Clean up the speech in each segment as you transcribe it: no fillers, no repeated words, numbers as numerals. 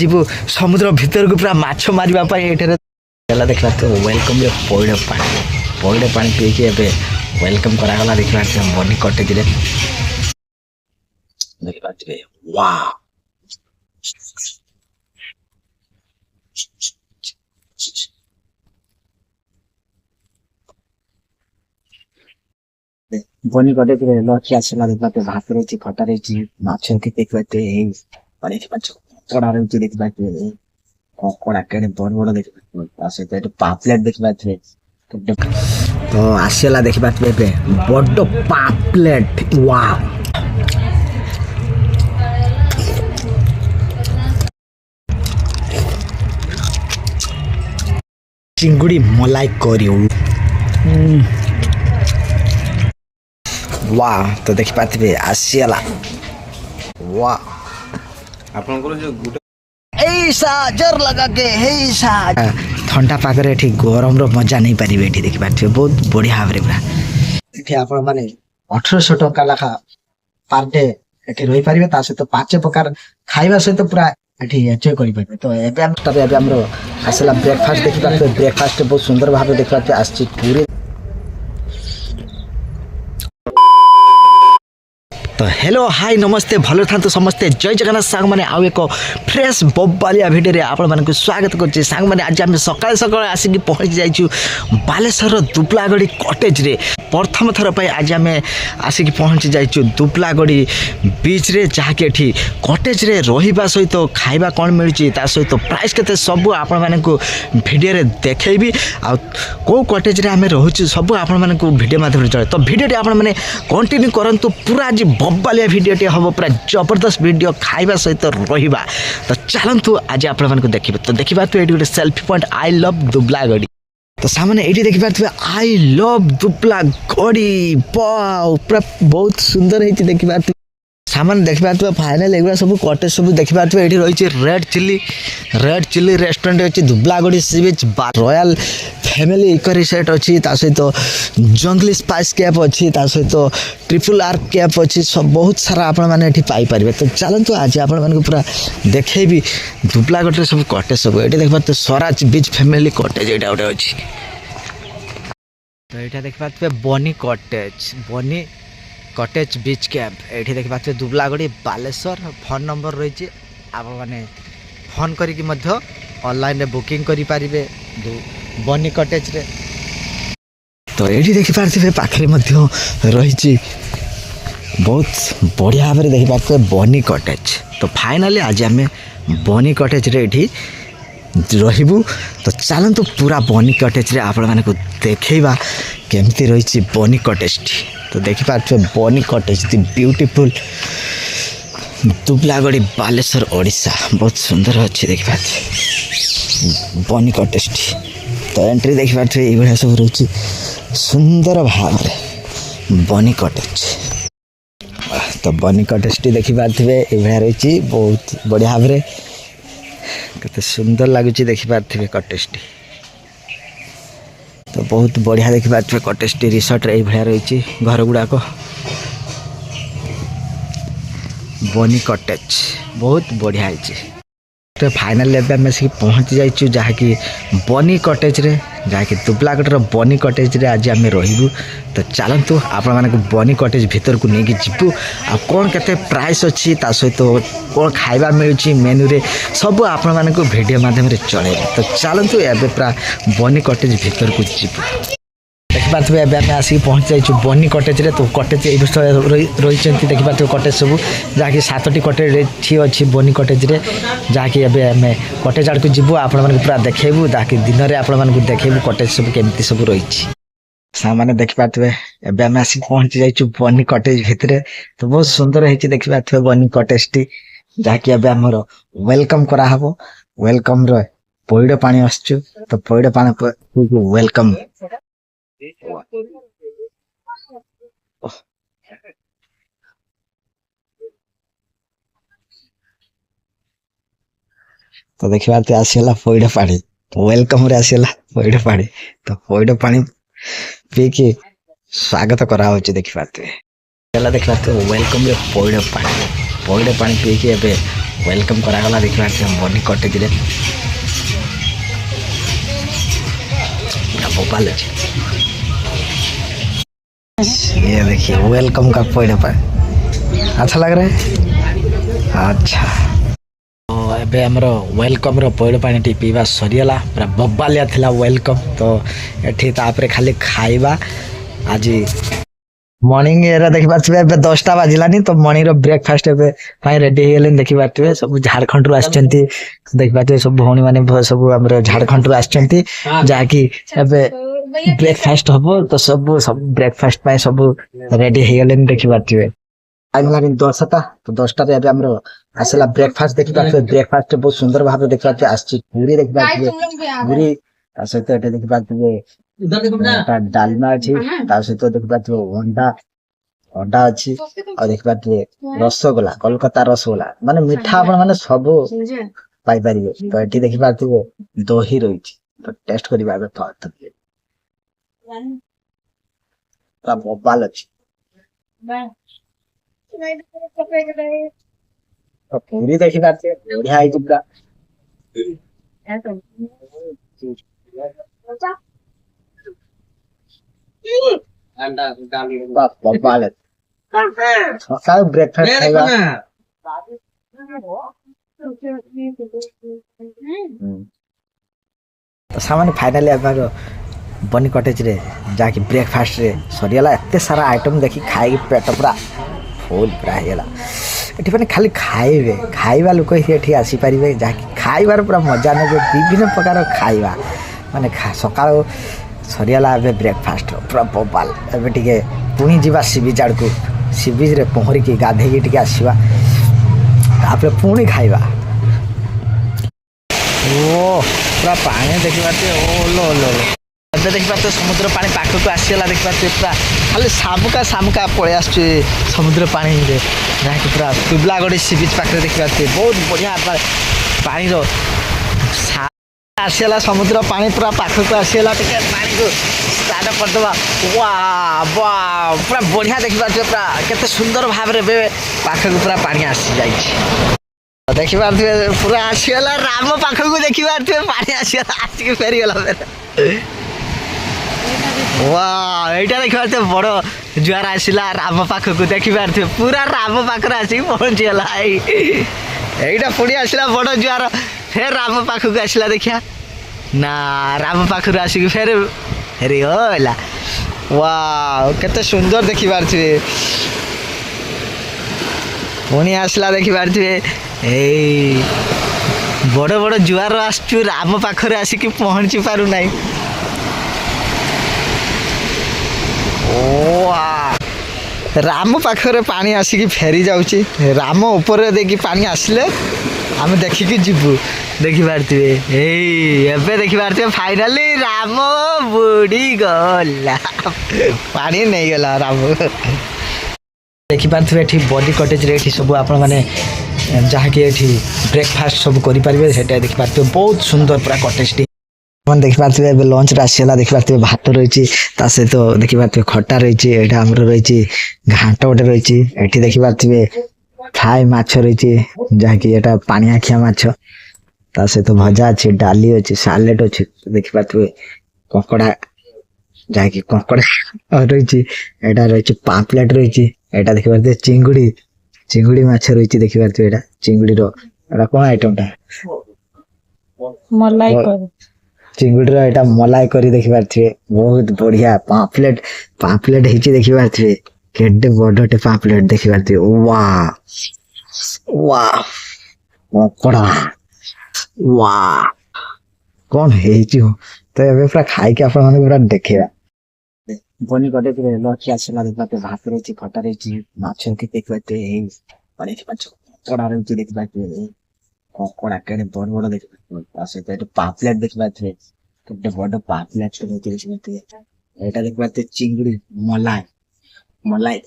जीवु समुद्र भीतर को पूरा माछ मारिबा पई एठारे चला देखला तो वेलकम रे पौड़ पानी पी के एबे वेलकम करा गला देखला तो बनी कटेज रे देखला रे वाह बनी कटेज रे लखी आसला देखला तो भात रे खटा रे माछ के देखला तो ए पानी के माछ कड़ा रे देखला तो कड़ा केड़े बड़ बड़ देखला से तो पापलेट देखला तो आसला देखा बड़ पापलेट वाह चिंगुड़ी मलाई करी वाह तो देखी पाते आसला वाह आपनकर जो गुड ऐसा जर लगा के ऐसा ठंडा पागरे ठीक गरम रो मजा नहीं पारे एठी देखि पाथे बहुत बढ़िया भाबरे पूरा एठी आपण माने 1800 टका लाखा पर डे एठी रही पारिबे ता से तो पांच प्रकार खाइबा से तो पूरा एठी एन्जॉय करि पारिबे तो एबे हम तबे एबे हमरो आसला ब्रेकफास्ट देखि पाथे ब्रेकफास्ट बहुत सुंदर भाबे देखि पाथे आछि पूरे तो हेलो हाय नमस्ते भलो था तो समस्ते जय जगन्नाथ सांग मैंने आउ एक फ्रेश बब्बालिया भिडियो रे आपण मानक स्वागत करछि सांग मैंने आज हम सकाळ सकाळ आसिक पहुंच जाइछु बालेश्वर दुपलागड़ी कॉटेज रे प्रथम थर पे आज हम आसिक पहुंच जाइछु दुपलागड़ी बीच रे जहा के एठी कॉटेज रे रहिबा सहित खाइबा कोन मिलछि ता सहित प्राइस केते सब आपण मानक भिडियो रे देखैबी आ को कॉटेज रे हम रहउछु सब आपण मानक भिडियो माध्यम रे चले तो भिडियो रे आपण माने कंटिन्यू करंतु पूरा आज बब्बालिया भिडियोटे हम पूरा जबरदस्त भिडियो खाइबा सहित रहिबा तो चलतु आज आपण मानक देखिबे तो देखिबा तो एडी गोटे सेल्फी पॉइंट आई लव दुबलागड़ी तो सामने एडी देखि पाथबे आई लव दुबलागड़ी वाओ पूरा बहुत सुंदर हेति देखि पाथबे सामान देखि पाथबे फाइनल एगुरा सब कॉटेज सब देखि पाथबे एडी रहिछि रेड चिल्ली रेस्टोरेंट अछि दुबलागड़ी सी बीच रॉयल फैमिली इको रिसोर्ट अच्छी सहित जंगली स्पाइस कैप अच्छी सहित ट्रिपल आर कैप अच्छी सब बहुत सारा आपण मैंने ये पाइपर तो चलतु आज आपण मानक पूरा देखी दुबलागढ़ सब कटेज सब ये देख पाते स्वराज बीच फैमिली कटेज यहाँ गोटे अच्छी तो यहाँ देख पाते बनी कटेज बीच कैंप ये देख पाते दुबलागढ़ बालेश्वर फोन नंबर रही आप मैंने फोन करके ऑनलाइन बुकिंग करि पारिबे बनी कटेज रे तो ये देखि पार्थिबे पाखरे मध्य रही बहुत बढ़िया भाव देखि पार्थिबे बनी कटेज तो फाइनली आज आम बनी कटेज रे एठी रहिबु तो चलतु पूरा बनी कटेज रे आपण मानक देखैबा केमती रही बनी कटेज तो देखि पार्थिबे बनी कटेज दी ब्यूटीफुल दुबलागड़ी बालेश्वर ओडिशा बहुत सुंदर अच्छी देखि पार्थिबे बनी कटेज तो एंट्री देखि पार्थिबे ए भलिया सब रही सुंदर भाव बनी कटेज तो बनी कटेज टी देखि पार्थिबे ए भलिया रही बहुत बढ़िया भाव केते सुंदर लगुच देखि पार्थिबे कटेज टी तो बहुत बढ़िया देखि पार्थिबे कटेज टी रिसोर्ट रे ए भलिया रही घर गुड़ाक बनी कटेज बहुत बढ़िया है तो फाइनल लेवल में से पहुँच जाइछु जहाँकि बनी कटेज रे जहाँकि दुबलागढ़ बनी कटेज रे आज आम रहिबु तो चलतु आपण मानक बनी कटेज भीतर को लेकिन जीवु आ कौन केते प्राइस अच्छी ता सहित कौन खाइबा मिलुची मेन्यू रे सब आपण मानक वीडियो माध्यम रे चले तो चलतु एबे पूरा बनी कटेज भीतर को जीवु देखि पाथबे एबे आम आसिक पहुँच जाइछु बनी कटेज रे तो कटेज ए रही देखि पाथबे कटेज सब जहाँकि 7टी कटेज ठी अच्छी बनी कटेज रे जहाँकि एबे आम कटेज आड़ को जीवु आपण मानक पूरा देखैबु जहाँकि दिन रे आपण मानक देखैबु कटेज सब केमती सब रही सामाने देखि पाथबे एबे आम आसिक पहुँच जाइछु बनी कटेज भितरे तो बहुत सुंदर हेछि देखि पाथबे बनी कटेज टी जहाँकि एबे हमर वेलकम करा हबो वेलकम रे पइड पानी आछछु तो पइड पानी वेलकम तो देखिए आसला पइड पानी वेलकम रे आसला पइड पानी तो पइड पानी पी के स्वागत करा देखी पाते देखी पाते वेलकम रे पइड पानी पी के एबे वेलकम करागला देखिए बनी कटेज भोपाल अच्छे ये देखिए वेलकम का पॉइंट पर अच्छा लग रहा है। अच्छा तो एबे हमर वेलकम रो पॉइंट पानी टी पीवा सरीला पूरा बब्बालिया थिला वेलकम तो एठी तापरे खाली खाइबा आज मॉर्निंग एरा देखि पाछबे एबे 10टा बाजिलानी तो मॉर्निंग रो ब्रेकफास्ट एबे फाइ रेडी हे गेलेन देखि पाछबे सब झारखंड रो आछंती देखि पाछबे सब भौणी माने सब हमर झारखंड रो आछंती जाकी एबे ब्रेकफास्ट हबो तो सब ब्रेकफास्ट पाए सब रेडी हे गेलेन देखि पाछबे टाइम लागिन 10टा तो 10टा रे एबे हमरो आसला ब्रेकफास्ट देखि पाछबे ब्रेकफास्ट बहुत सुंदर भाबे देखि पाछबे आछि पूरी देखि पाछबे पूरी सहित एटे देखि पाछबे डालमा अच्छी सहित देखि पाछबे अंडा अंडा अच्छी और देखि पाछबे रसगोला कोलकाता रसगोला माने मीठा आपण माने सब पाई परिबे तो एटी देखि पाछबे दही रहिछि तो टेस्ट करिबा एबे थत ता मोबाइल अच्छी तो पूरी देखि पाछबे बढ़िया आइ पूरा मोबाइल सकाळ ब्रेकफास्ट खाइबा तो सामान्य फाइनली आबार बनी कटेज रे जाके ब्रेकफास्ट रे सरीला एते सारा आइटम देखि खाइ पेट पूरा फुल पूरा हेला एठी माने खाली खाइबे खाइबा लोक एठी आसी परिबे जाके खाइबार पूरा मजा ने विभिन्न प्रकार खाइबा माने सकाळ सरीला एबे ब्रेकफास्ट पूरा बोबाल एबे टिके पुणी जीवा सी बीच आड़ को सी बीच रे पहरी के गाधे टिके आसीबा तापरे पुणी खाइबा ओ पूरा पानी देखि पाते ओ लो लो एबे देखि पाते समुद्र पानी पाख को आसीला देखि पाते पूरा खाली सामुका पळे आछे समुद्र पानी रे जाके पूरा पिबलागड़ी सी बीच पाख रे देखि पाते बहुत बढ़िया पानी रो आसीला समुद्र पानी पूरा पाख को आसीला टिके पानी को स्टार्ट कर दबा वाह वाह पूरा बढ़िया देखि पाते पूरा केते सुंदर भाव रे पाख को पूरा पानी आसी जाई छै देखि पाते पूरा आसीला राम पाख को देखि पाते पानी आसीला आसी के फेरी गेला वाह एटा देखि पाते बड़ो जुआर आसीला राम पाख को देखि पाते पूरा राम पाख रे आसी पहुंच गेला एटा पुडी आसीला बड़ो जुआर फेर राम पाख को आसीला देखिया ना राम पाख रे आसी फेर अरे होला वाह केते सुंदर देखि पारथिबे पुणी आसला देखि पारथिबे ए बड़ बड़ जुआर आसछु राम पाखरे आसी कि पहुंची पारु नाही ओ राम पाखरे पानी आसी कि फेरी जाउची राम ऊपर देखि पानी आसले हम देखि कि जिबु देखि पारथिबे एबे देखि पारथिबे फाइनली राम बुड़ी गला पानी नहीं गला राम देखि पारथिबे एठी बॉडी कटेज रे एठी सब आपण माने जहा कि एठी ब्रेकफास्ट सब करि परिबे सेटा देखि पारथिबे बहुत सुंदर पूरा कटेज टी मन देखि पारथिबे एबे लंच रासिला देखि पारथिबे भात रहिछि ता से तो देखि पारथिबे खट्टा रहिछि एटा हमर रहिछि घांट ओटे रहिछि एठी देखि पारथिबे फ्राई माछ रहिछि जहा कि एटा पानी आखिया माछ ता से तो भजा अछि डाली अछि सालेड अछि देखि पारथिबे ककड़ा जहा कि ककड़ा रहिछि एटा रहिछि पाम्पलेट रहिछि एटा देखि पारथिबे चिंगुड़ी माछ रहिछि देखि पारथिबे एटा चिंगुड़ी रो एटा कोन आइटम ता मलाई कर चिंगुड़ी रो एटा मलाई करी देखि पारथिबे बहुत बढ़िया पाम्पलेट हिछि देखि पारथिबे केडे बडटे पाम्पलेट देखि पारथिबे वाह वाह ककड़ा वाह कौन है तो एबे पूरा खाई के आपण माने पूरा देखिबा बनी कटे रे लखिया छला देखबाते भात रहिछि खटा रहिछि माछ के देखबाते ए पानी के माछ ककड़ा रहिछि देखबाते ककड़ा केडे बड़ देखबाते तासे तो पाम्पलेट देखबाते केडे बड़ पाम्पलेट रहिछि देखबाते एटा देखबाते चिंगुड़ी मलाई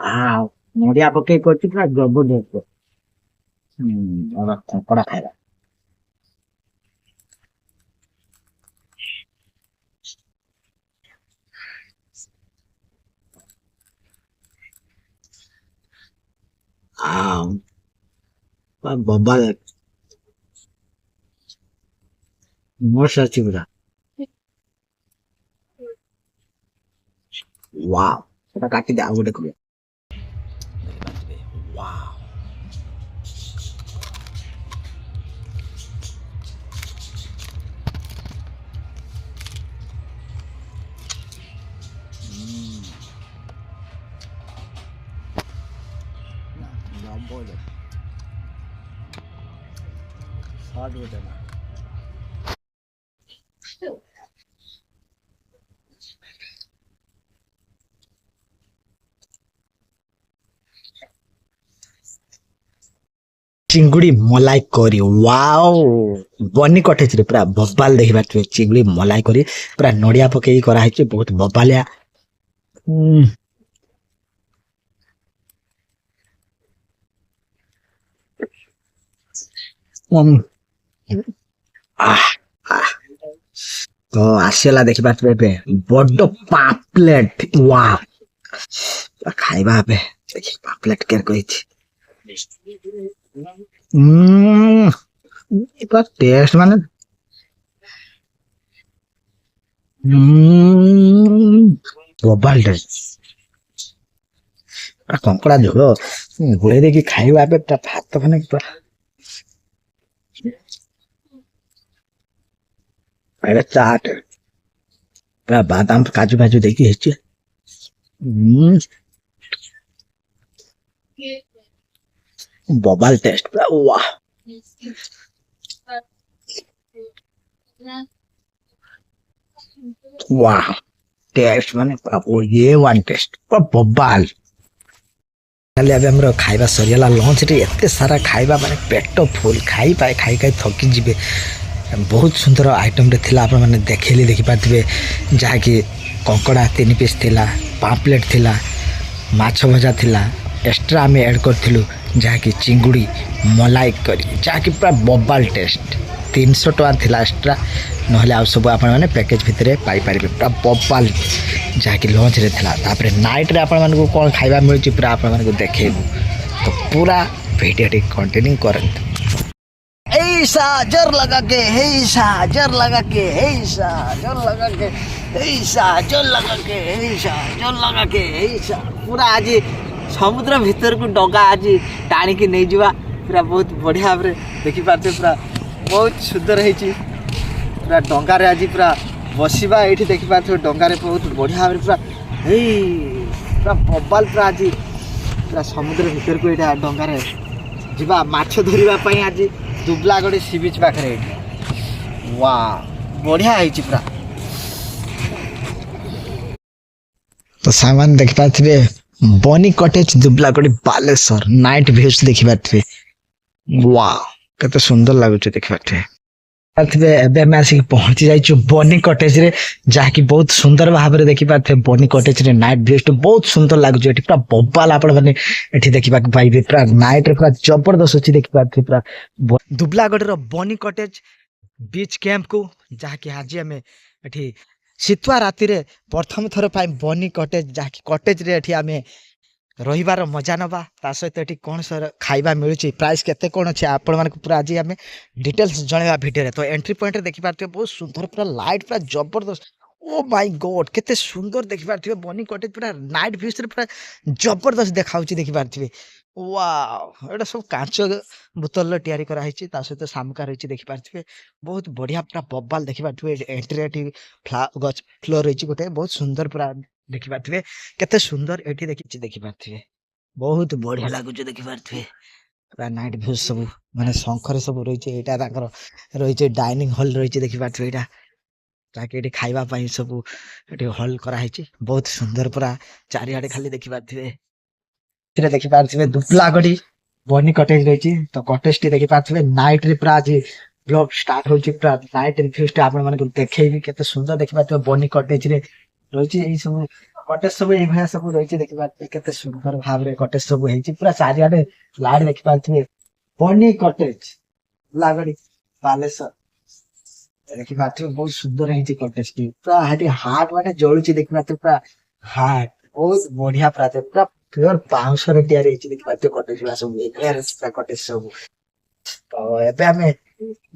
आ नडिया पके करछि पूरा गबो देखो और ककड़ा खाइबा ବବା ମସ୍ତ ଅଛି ପୁରା ୱାଓ ସେଟା କାଟିଦେ ଆଉ ଗୋଟେ କରିବା ୱାଓ शॉर्ट होता है चिंगुड़ी मलाई करी वाओ बनी कटेच रे पूरा बबाल देखि बात चिंगुड़ी मलाई करी पूरा नडिया पकेई करा है बहुत बबालिया तो आसीला देखि बात बड पापलेट वाओ खाइबा बे देखि पापलेट केर कहिछि टेस्ट माने बबाल कंकड़ा झोल घोड़े देखिए खाइबा भात खाने चाट पूरा बादाम काजू भाजू देखिए बबाल टेस्ट पूरा वाह वाह टेस्ट माने ये वन टेस्ट बबाल खाइबा सरीगला लंच रे एते सारा खाइबा माने पेट फुल खाई पाए खाई खाई थकी जिबे बहुत सुंदर आइटम रे थिला आपण माने देखैली देखि पाथिबे जहा कि कंकड़ा 3 पीस थिला पापलेट थिला माछ भजा थिला एक्स्ट्रा आम ऐड करथिलु जहा कि चिंगुड़ी मलाई करी जहा कि पूरा बबाल टेस्ट 300 टका थिला एक्स्ट्रा नहले आ सब आपण माने पैकेज भितरे पाई पारिबे पूरा बबाल जहा कि लंच रे थिला तापरे नाइट रे आपण माने को कोन खाइबा मिलची पूरा आपण माने को देखेबु तो पूरा वीडियो टी कंटिन्यू करंत ऐसा जर लगा के ऐसा जर लगा के ऐसा जर लगा के ऐसा जर लगा के ऐसा जर लगा के ऐसा पूरा आज समुद्र भीतर को डगा आज टाणी की नहीं जीवा पूरा बहुत बढ़िया भाव देखि पाते पूरा बहुत सुंदर है पूरा डंगा रे आज पूरा बसवा ये देखि पाते डंगा रे बहुत बढ़िया भाव पूरा पूरा बबाल पूरा आज पूरा समुद्र भीतर को यहाँ डंगा रे जीवा माछ धरिबा पई आज दुबलागढ़ सी बीच पाखे वाह बढ़िया है पूरा तो सामान देखि पाथिबे बनी कटेज दुबलागढ़ बालेश्वर नाइट व्यूज देखि पाथिबे वाह केते सुंदर लागुछ देखि पाथिबे पाथिबे एबे मैं आसी पहुंची जाई छु बनी कटेज रे जहा कि बहुत सुंदर भाव रे देखि पाथे बनी कटेज रे नाइट व्यूज तो बहुत सुंदर लागुछ एठी पूरा बबाल आपण माने एठी देखिबा पाइबे पूरा नाइट रे पूरा जबरदस्त अछि देखि पाथे पूरा दुबलागढ़ रो बनी कटेज बीच कैंप को जहा कि आज हमें एठी शीतुआ राति रे प्रथम थर पाई बनी कटेज जहा कि कटेज रे एठी हमें रहिबार मजा नबा ता सहित एठी कोन सर खाइबा मिलुची प्राइस केते कोन अछि आपण माने पूरा आज हमें डिटेल्स जणेबा वीडियो रे तो एंट्री पॉइंट रे देखि पारते बहुत सुंदर पूरा लाइट पूरा जबरदस्त ओ माय गॉड केते सुंदर देखि पारथिबे बनी कटेज पूरा नाइट व्यूज रे पूरा जबरदस्त देखाउची देखि पारथिबे वाओ एटा सब कांच बोतल तैयारी करा हिची ता सहित सामका रहिची देखि पारथिबे बहुत बढ़िया पूरा बब्बाल देखि पारथिबे एंट्री एठी गच फ्लोर रहिची गोटे बहुत सुंदर पूरा देखि पारथिबे केते सुंदर एठी देखि पारथिबे बहुत बढ़िया लागुछ देखि पारथिबे पूरा नाइट व्यू सब माने शंखरे सब रहिची एटा ताकर रहिची डाइनिंग हॉल रहिची देखि पारथिबे एटा ताके एठी खाइबा पई सब एठी हॉल करा हिची बहुत सुंदर पूरा चारि आडे खाली देखि पारथिबे देखि पारथिबे दुबलागढ़ी बनी कटेज रही तो कटेज टी देखि पारथिबे नाइट रे पूरा आज ब्लॉग स्टार्ट होची पूरा नाइट रिव्यूज टा आपण माने देखेबी केते सुंदर देखि पारथिबे बनी कटेज रे रही एई सब कटेज सब एई भया सब रही देखि पारथिबे केते सुंदर भाव रे कटेज सब हेची पूरा चारि आडे लाइट देखि पारथिबे बनी कटेज लागड़ी बालेश्वर देखि पारथिबे बहुत सुंदर हेची कटेज टी पूरा हाटी हार्ट माने जळुची देखि पारथिबे पूरा हार्ट बहुत बढ़िया पूरा प्योर 500 रे तैयार हेची देखि पारथिबे कटेज वाला सब एयर कटेज सब ତ ଏବେ ଆମେ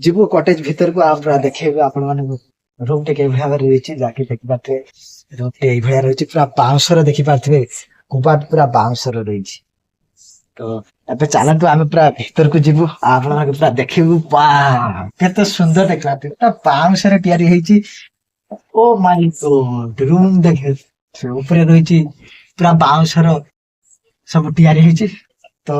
ଯିବୁ କଟେଜ ଭିତରକୁ ଆଉ ପୁରା ଦେଖେଇବୁ ଆପଣ ମାନଙ୍କୁ ରୁମ ଟେ କିଭଳି ଭାବରେ ରହିଛି ଯାହାକି ଦେଖିପାରୁଥିବେ ରୁମ ଟେ ଏଇଭଳିଆ ରହିଛି ପୁରା ବାଉଁଶର ଦେଖିପାରୁଥିବେ କବାଟ ପୁରା ବାଉଁଶର ରହିଛି। ତ ଏବେ ଚାଲନ୍ତୁ ଆମେ ପୁରା ଭିତରକୁ ଯିବୁ ଆଉ ଆପଣମାନଙ୍କୁ ପୁରା ଦେଖିବୁ କେତେ ସୁନ୍ଦର ଦେଖିପାରୁଥିବେ ପୁରା ବାଉଁଶରେ ତିଆରି ହେଇଛି। ଓ ମାଇ ଗଡ୍ ରୁମ ଦେଖେ ଉପରେ ରହିଛି ପୁରା ବାଉଁଶର ସବୁ ତିଆରି ହେଇଛି। ତ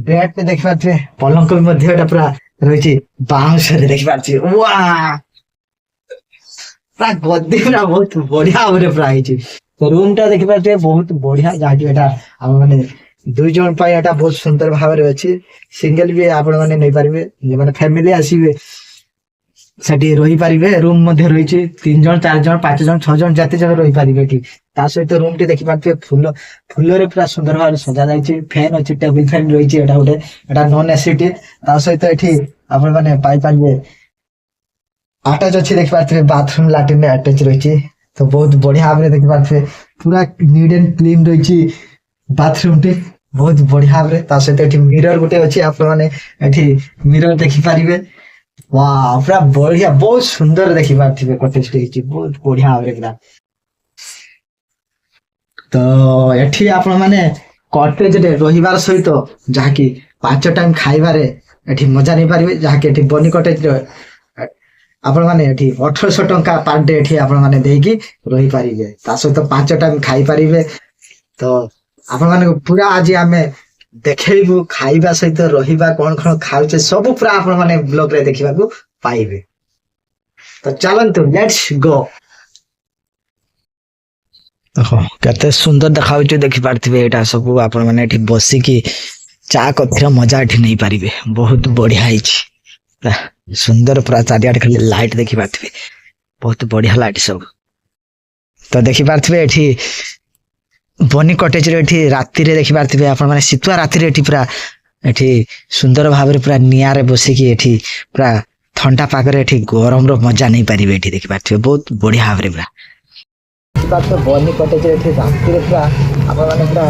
ବେଡ୍ ଟେ ଦେଖିପାରୁଥିବେ ପଲଙ୍କ ବି ମଧ୍ୟ ଏଟା ପୁରା ରହିଛି ବାଉଁଶରେ ଦେଖିପାରୁଥିବେ ପୁରା ଗଦି ପୁରା ବହୁତ ବଢିଆ ଭାବରେ ପୁରା ହେଇଛି। ତ ରୁମ ଟା ଦେଖିପାରୁଥିବେ ବହୁତ ବଢିଆ ଯାହାକି ଏଟା ଆମ ମାନେ 2 ଜଣ ପାଇଁ ଏଟା ବହୁତ ସୁନ୍ଦର ଭାବରେ ଅଛି। ସିଙ୍ଗଲ ବି ଆପଣ ମାନେ ନେଇପାରିବେ ଯେଉଁମାନେ ଫ୍ୟାମିଲି ଆସିବେ ସେଠି ରହିପାରିବେ। ରୁମ ମଧ୍ୟ ରହିଛି 3 ଜଣ 4 ଜଣ 5 ଜଣ 6 ଜଣ ଯେତେ ଜଣ ରହିପାରିବେ ଏଠି। ତା ସହିତ ରୁମ ଟି ଦେଖିପାରୁଥିବେ ଫୁଲରେ ପୁରା ସୁନ୍ଦର ଭାବରେ ସଜା ଯାଇଛି। ଫ୍ୟାନ ଅଛି ଟେବୁଲ ଫ୍ୟାନ ରହିଛି ଏଟା ଗୋଟେ ଏଟା ନନ୍ ଏସି ଟି। ତା ସହିତ ଏଠି ଆପଣ ମାନେ ପାଇପାରିବେ ଆଟାଚ ଅଛି ଦେଖିପାରୁଥିବେ ବାଥରୁମ ଲାଟ୍ରିନ ଆଟାଚ ରହିଛି। ତ ବହୁତ ବଢିଆ ଭାବରେ ଦେଖିପାରୁଥିବେ ପୁରା ନିଟ୍ ଆଣ୍ଡ କ୍ଲିନ ରହିଛି ବାଥରୁମ ଟି ବହୁତ ବଢିଆ ଭାବରେ। ତା ସହିତ ଏଠି ମିରର ଗୋଟେ ଅଛି ଆପଣ ମାନେ ଏଠି ମିରର ଦେଖିପାରିବେ। ପୁରା ବଢିଆ ବହୁତ ସୁନ୍ଦର ଦେଖିପାରୁଥିବେ କଟେଜ ଟି ହେଇଛି ବହୁତ ବଢିଆ ଭାବରେ ପୁରା। ତ ଏଠି ଆପଣ ମାନେ କଟେଜରେ ରହିବାର ସହିତ ଯାହାକି 5 ଟାଇମ ଖାଇବାରେ ଏଠି ମଜା ନେଇପାରିବେ ଯାହାକି ଏଠି ବନି କଟେଜରେ ଆପଣ ମାନେ ଏଠି 1800 ଟଙ୍କା ପାର ଡେ ଏଠି ଆପଣ ମାନେ ଦେଇକି ରହିପାରିବେ। ତା ସହିତ 5 ଟାଇମ ଖାଇପାରିବେ। ତ ଆପଣ ମାନଙ୍କୁ ପୁରା ଆଜି ଆମେ ଦେଖେଇବୁ ଖାଇବା ସହିତ ରହିବା କଣ କଣ ଖାଉଛେ ସବୁ ପୁରା ଆପଣ ମାନେ ବ୍ଲଗ ରେ ଦେଖିବାକୁ ପାଇବେ। ତ ଚାଲନ୍ତୁ ଲେଟ୍ସ ଗୋ। କେତେ ସୁନ୍ଦର ଦେଖାଯାଉଛି ଦେଖିପାରୁଥିବେ ଏଇଟା ସବୁ ଆପଣ ମାନେ ଏଠି ବସିକି ଚା କଫିର ମଜା ଏଠି ନେଇପାରିବେ। ବହୁତ ବଢିଆ ହେଇଛି ପୁରା ସୁନ୍ଦର ପୁରା ଚାରିଆଡେ ଖାଲି ଲାଇଟ ଦେଖିପାରୁଥିବେ ବହୁତ ବଢିଆ ଲାଇଟ ସବୁ। ତ ଦେଖିପାରୁଥିବେ ଏଠି ବନି କଟେଜରେ ଏଠି ରାତିରେ ଦେଖିପାରୁଥିବେ ଆପଣ ମାନେ ଶୀତୁଆ ରାତିରେ ଏଠି ପୁରା ଏଠି ସୁନ୍ଦର ଭାବରେ ପୁରା ନିଆଁରେ ବସିକି ଏଠି ପୁରା ଥଣ୍ଡା ପାଗରେ ଏଠି ଗରମର ମଜା ନେଇପାରିବେ। ଏଠି ଦେଖିପାରୁଥିବେ ବହୁତ ବଢିଆ ଭାବରେ ପୁରା ଦେଖିପାରୁଥିବେ ବନି କଟେଜରେ ଏଠି ରାତିରେ ପୁରା ଆପଣ ମାନେ ପୁରା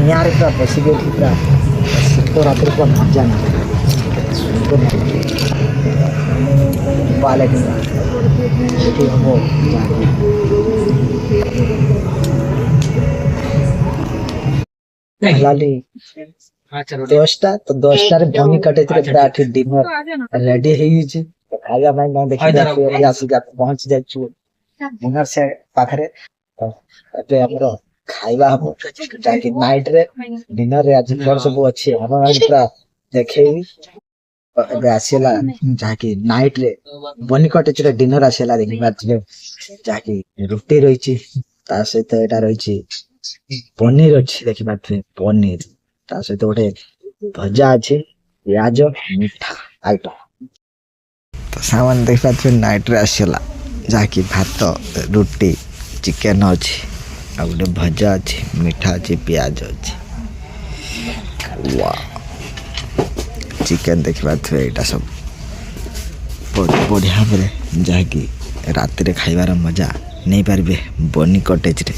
ନିଆଁରେ ପୁରା ବସିକି ଏଠି ପୁରା ଶୀତ ରାତିରେ ପୁରା ମଜା ନେଇପାରିବେ। ସୁନ୍ଦର ଏଠି ହବ ହେଲାନି 10ଟା ତ 10ଟାରେ ବନି କଟେଜରେ ପୁରା ଏଠି ଡିନର ରେଡି ହେଇଯାଇଛି। ଖାଇବା ପାଇଁ ମୁଁ ଦେଖିପାରୁଥିବେ ଆସିକି ପହଞ୍ଚି ଯାଇଛୁ ଡିନର ସେ ପାଖରେ। ତ ଏବେ ଆମର ଖାଇବା ହବ ଯାହାକି ନାଇଟ ରେ ଡିନର ରେ ଆଜି କଣ ସବୁ ଅଛି ଆପଣ ପୁରା ଦେଖେଇବି। ଏବେ ଆସିଲା ଯାହାକି ନାଇଟ ରେ ବନି କଟେଜରେ ଡିନର ଆସିଲା ଦେଖିପାରୁଥିବେ ଯାହାକି ରୁଟି ରହିଛି ତା ସହିତ ଏଇଟା ରହିଛି ପନିର ଅଛି ଦେଖିପାରୁଥିବେ ପନିର ତା ସହିତ ଗୋଟେ ଭଜା ଅଛି ପିଆଜ ମିଠା ଆଇଟମ। ତ ସାମାନ ଦେଖିପାରୁଥିବେ ନାଇଟ ରେ ଆସିଲା ଯାହାକି ଭାତ ରୁଟି ଚିକେନ ଅଛି ଆଉ ଗୋଟେ ଭଜା ଅଛି ମିଠା ଅଛି ପିଆଜ ଅଛି ଚିକେନ ଦେଖିପାରୁଥିବେ ଏଇଟା ସବୁ ବହୁତ ବଢିଆ ଭାବରେ ଯାହାକି ରାତିରେ ଖାଇବାର ମଜା ନେଇପାରିବେ ବନି କଟେଜରେ।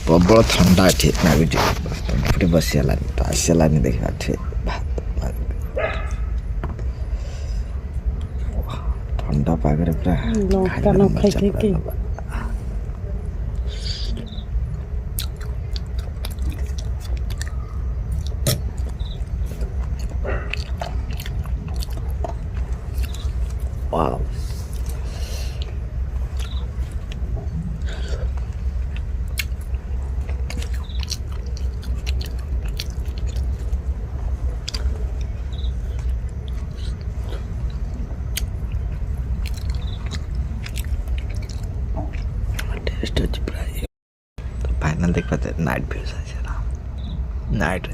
ପ୍ରବଳ ଥଣ୍ଡା ଏଠି ଲାଗୁଛି ଏପଟେ ବସି ହେଲାନି ତ ଆସି ହେଲାନି ଦେଖିପାରୁଥିବେ ଥଣ୍ଡା ପାଗରେ ପୁରା फाइनल देख पाते नाइट व्यू नाइट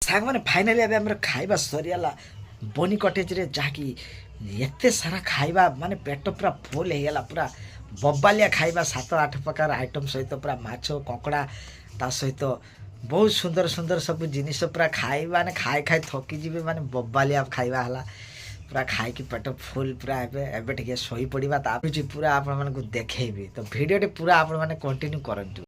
ସାଙ୍ଗମାନେ ଫାଇନାଲି ଏବେ ଆମର ଖାଇବା ସରିଗଲା ବନି କଟେଜରେ ଯାହାକି ଏତେ ସାରା ଖାଇବା ମାନେ ପେଟ ପୁରା ଫୁଲ ହେଇଗଲା ପୁରା ବବାଲିଆ ଖାଇବା 7-8 ପ୍ରକାର ଆଇଟମ ସହିତ ପୁରା ମାଛ କଙ୍କଡ଼ା ତା ସହିତ बहुत सुंदर सुंदर सब जिनिस पूरा खाई माने खाई खाई थकी जीवे माने बब्बालिया खाइबा हला पूरा खाई कि पेट फुल पूरा एबे टिके सोई पड़िबा तापर पूरा आपण मानकु देखैबी तो भिडियो पूरा आपण माने कंटिन्यू करंतु।